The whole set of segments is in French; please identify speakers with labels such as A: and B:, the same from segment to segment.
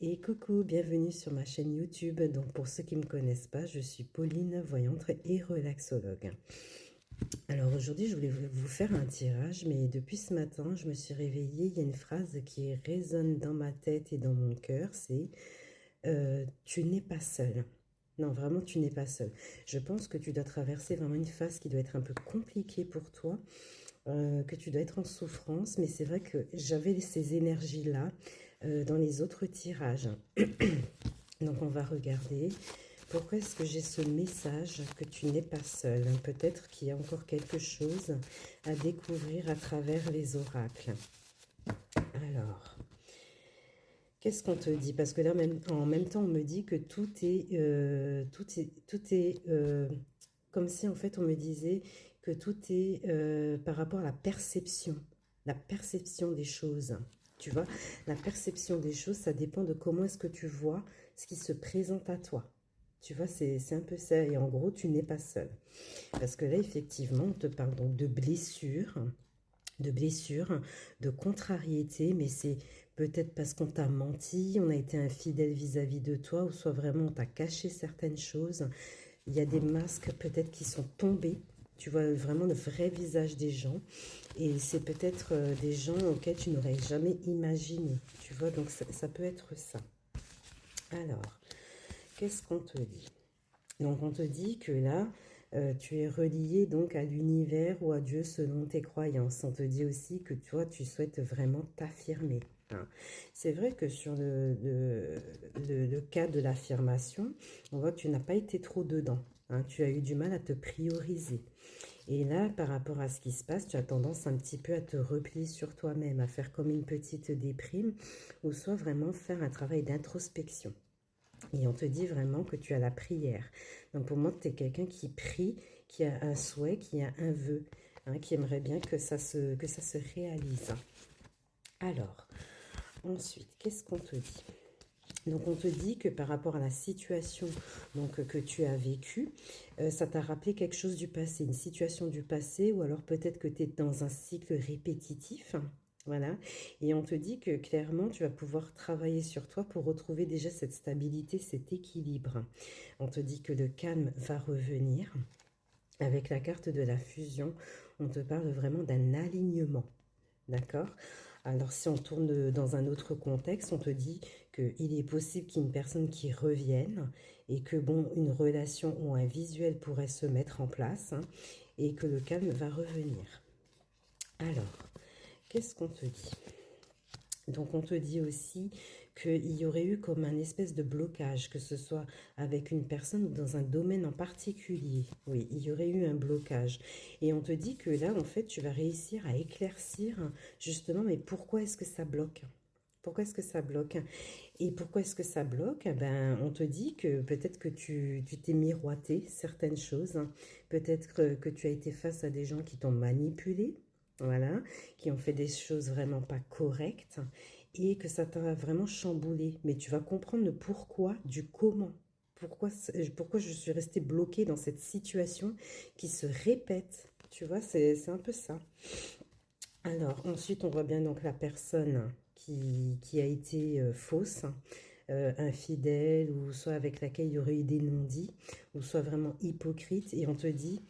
A: Et coucou, bienvenue sur ma chaîne YouTube. Donc pour ceux qui ne me connaissent pas, je suis Pauline, voyante et relaxologue. Alors aujourd'hui, je voulais vous faire un tirage, mais depuis ce matin, je me suis réveillée. Il y a une phrase qui résonne dans ma tête et dans mon cœur, c'est tu n'es pas seul. Non, vraiment, tu n'es pas seul. Je pense que tu dois traverser vraiment une phase qui doit être un peu compliquée pour toi, que tu dois être en souffrance, mais c'est vrai que j'avais ces énergies-là dans les autres tirages. Donc on va regarder. Pourquoi est-ce que j'ai ce message que tu n'es pas seul? Peut-être qu'il y a encore quelque chose à découvrir à travers les oracles. Alors, qu'est-ce qu'on te dit? Parce que là, en même temps, on me dit que tout est comme si en fait on me disait que tout est par rapport à la perception des choses. Tu vois, la perception des choses, ça dépend de comment est-ce que tu vois ce qui se présente à toi. Tu vois, c'est un peu ça. Et en gros, tu n'es pas seul. Parce que là, effectivement, on te parle donc de blessures, de contrariété, mais c'est peut-être parce qu'on t'a menti, on a été infidèle vis-à-vis de toi, ou soit vraiment on t'a caché certaines choses. Il y a des masques peut-être qui sont tombés. Tu vois vraiment le vrai visage des gens. Et c'est peut-être des gens auxquels tu n'aurais jamais imaginé. Tu vois, donc ça peut être ça. Alors, qu'est-ce qu'on te dit? Donc on te dit que là, tu es relié donc à l'univers ou à Dieu selon tes croyances. On te dit aussi que toi, tu souhaites vraiment t'affirmer. Hein. C'est vrai que sur le cas de l'affirmation, on voit que tu n'as pas été trop dedans. Hein. Tu as eu du mal à te prioriser. Et là, par rapport à ce qui se passe, tu as tendance un petit peu à te replier sur toi-même, à faire comme une petite déprime, ou soit vraiment faire un travail d'introspection. Et on te dit vraiment que tu as la prière. Donc pour moi, tu es quelqu'un qui prie, qui a un souhait, qui a un vœu, hein, qui aimerait bien que ça se réalise. Alors, ensuite, qu'est-ce qu'on te dit? Donc on te dit que par rapport à la situation donc, que tu as vécue, ça t'a rappelé quelque chose du passé, une situation du passé, ou alors peut-être que tu es dans un cycle répétitif. Voilà. Et on te dit que clairement, tu vas pouvoir travailler sur toi pour retrouver déjà cette stabilité, cet équilibre. On te dit que le calme va revenir. Avec la carte de la fusion, on te parle vraiment d'un alignement. D'accord? Alors, si on tourne dans un autre contexte, on te dit qu'il est possible qu'il y ait une personne qui revienne et que, bon, une relation ou un visuel pourrait se mettre en place, hein, et que le calme va revenir. Alors, qu'est-ce qu'on te dit? Donc, on te dit aussi qu'il y aurait eu comme un espèce de blocage, que ce soit avec une personne ou dans un domaine en particulier. Oui, il y aurait eu un blocage. Et on te dit que là, en fait, tu vas réussir à éclaircir justement, mais pourquoi est-ce que ça bloque? Pourquoi est-ce que ça bloque? Et pourquoi est-ce que ça bloque? Ben, on te dit que peut-être que tu t'es miroité certaines choses. Peut-être que tu as été face à des gens qui t'ont manipulé, voilà, qui ont fait des choses vraiment pas correctes et que ça t'a vraiment chamboulé. Mais tu vas comprendre le pourquoi du comment. Pourquoi je suis restée bloquée dans cette situation qui se répète. Tu vois, c'est un peu ça. Alors, ensuite, on voit bien donc la personne qui a été fausse, infidèle, ou soit avec laquelle il y aurait eu des non-dits, ou soit vraiment hypocrite, et on te dit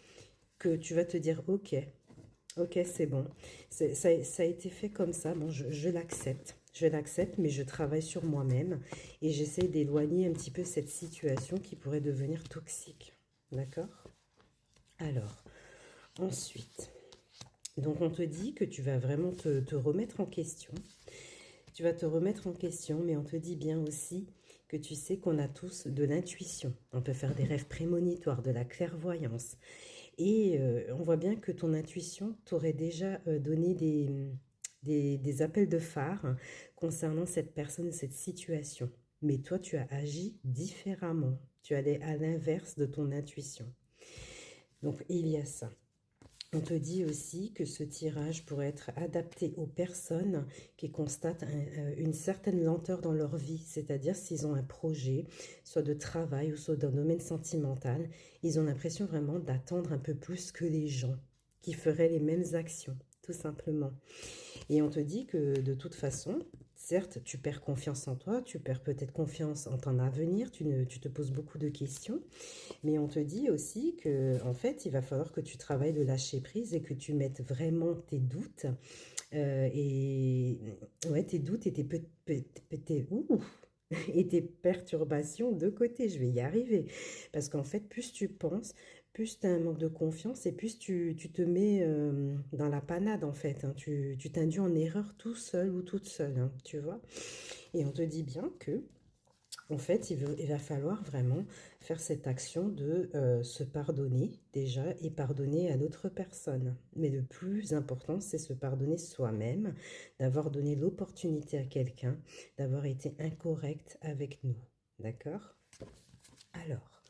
A: que tu vas te dire, ok, ok, c'est bon, ça a été fait comme ça, bon, je l'accepte, mais je travaille sur moi-même, et j'essaie d'éloigner un petit peu cette situation qui pourrait devenir toxique, d'accord? Alors, ensuite... Donc on te dit que tu vas vraiment te remettre en question. Tu vas te remettre en question, mais on te dit bien aussi que tu sais qu'on a tous de l'intuition. On peut faire des rêves prémonitoires, de la clairvoyance. Et on voit bien que ton intuition t'aurait déjà donné des appels de phare concernant cette personne, cette situation. Mais toi, tu as agi différemment. Tu allais à l'inverse de ton intuition. Donc il y a ça. On te dit aussi que ce tirage pourrait être adapté aux personnes qui constatent une certaine lenteur dans leur vie, c'est-à-dire s'ils ont un projet, soit de travail ou soit d'un domaine sentimental, ils ont l'impression vraiment d'attendre un peu plus que les gens qui feraient les mêmes actions, tout simplement. Et on te dit que de toute façon, certes, tu perds confiance en toi, tu perds peut-être confiance en ton avenir, tu te poses beaucoup de questions, mais on te dit aussi que, en fait, il va falloir que tu travailles le lâcher prise et que tu mettes vraiment tes doutes, et ouais, tes doutes et ouh, et tes perturbations de côté. Je vais y arriver. Parce qu'en fait, plus tu penses, plus tu as un manque de confiance et plus tu te mets dans la panade, en fait, hein. Tu t'induis en erreur tout seul ou toute seule, hein, tu vois. Et on te dit bien que en fait, il va falloir vraiment faire cette action de se pardonner déjà et pardonner à l'autre personne. Mais le plus important, c'est se pardonner soi-même, d'avoir donné l'opportunité à quelqu'un, d'avoir été incorrect avec nous. D'accord? Alors,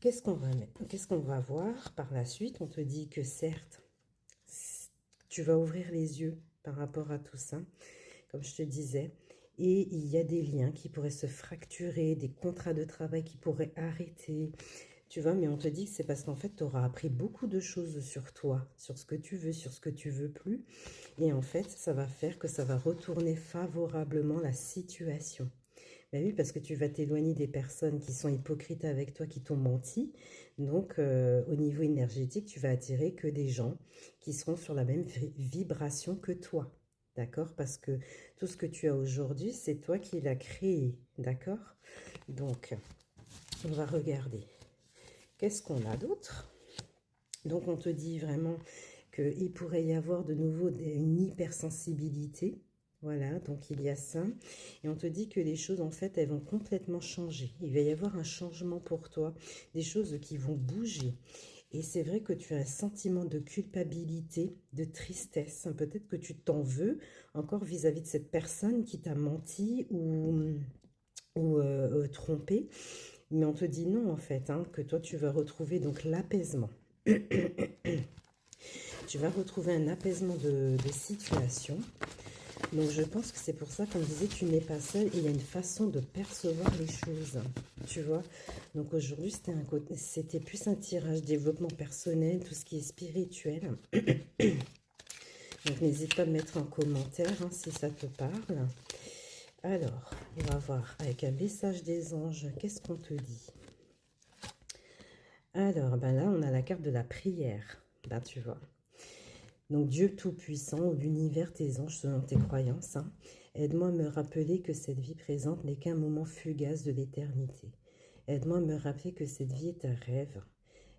A: qu'est-ce qu'on va voir par la suite? On te dit que certes, tu vas ouvrir les yeux par rapport à tout ça, comme je te disais. Et il y a des liens qui pourraient se fracturer, des contrats de travail qui pourraient arrêter. Tu vois, mais on te dit que c'est parce qu'en fait, tu auras appris beaucoup de choses sur toi, sur ce que tu veux, sur ce que tu veux plus. Et en fait, ça va faire que ça va retourner favorablement la situation. Ben oui, parce que tu vas t'éloigner des personnes qui sont hypocrites avec toi, qui t'ont menti. Donc, au niveau énergétique, tu vas attirer que des gens qui seront sur la même vibration que toi. D'accord? Parce que tout ce que tu as aujourd'hui, c'est toi qui l'as créé. D'accord? Donc, on va regarder. Qu'est-ce qu'on a d'autre? Donc, on te dit vraiment qu'il pourrait y avoir de nouveau une hypersensibilité. Voilà, donc il y a ça. Et on te dit que les choses, en fait, elles vont complètement changer. Il va y avoir un changement pour toi, des choses qui vont bouger. Et c'est vrai que tu as un sentiment de culpabilité, de tristesse. Peut-être que tu t'en veux encore vis-à-vis de cette personne qui t'a menti ou trompé. Mais on te dit non, en fait, hein, que toi, tu vas retrouver donc l'apaisement. Tu vas retrouver un apaisement de situation. Donc je pense que c'est pour ça qu'on disait tu n'es pas seul et il y a une façon de percevoir les choses, tu vois. Donc aujourd'hui c'était plus un tirage développement personnel, tout ce qui est spirituel. Donc n'hésite pas à me mettre en commentaire hein, si ça te parle. Alors, on va voir avec un message des anges, qu'est-ce qu'on te dit? Alors, ben là on a la carte de la prière, ben tu vois. Donc Dieu Tout-Puissant ou l'univers, tes anges selon tes croyances, hein, aide-moi à me rappeler que cette vie présente n'est qu'un moment fugace de l'éternité. Aide-moi à me rappeler que cette vie est un rêve.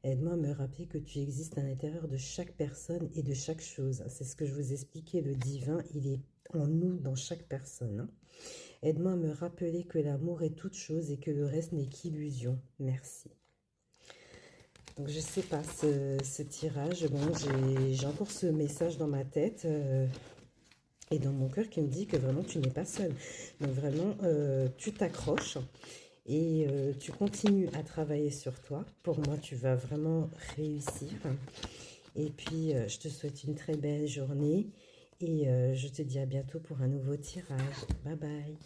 A: Aide-moi à me rappeler que tu existes à l'intérieur de chaque personne et de chaque chose. C'est ce que je vous expliquais, le divin, il est en nous, dans chaque personne. Hein. Aide-moi à me rappeler que l'amour est toute chose et que le reste n'est qu'illusion. Merci. Donc je sais pas, ce tirage, bon, j'ai encore ce message dans ma tête et dans mon cœur qui me dit que vraiment tu n'es pas seul. Donc vraiment, tu t'accroches et tu continues à travailler sur toi. Pour moi, tu vas vraiment réussir. Et puis, je te souhaite une très belle journée et je te dis à bientôt pour un nouveau tirage. Bye bye.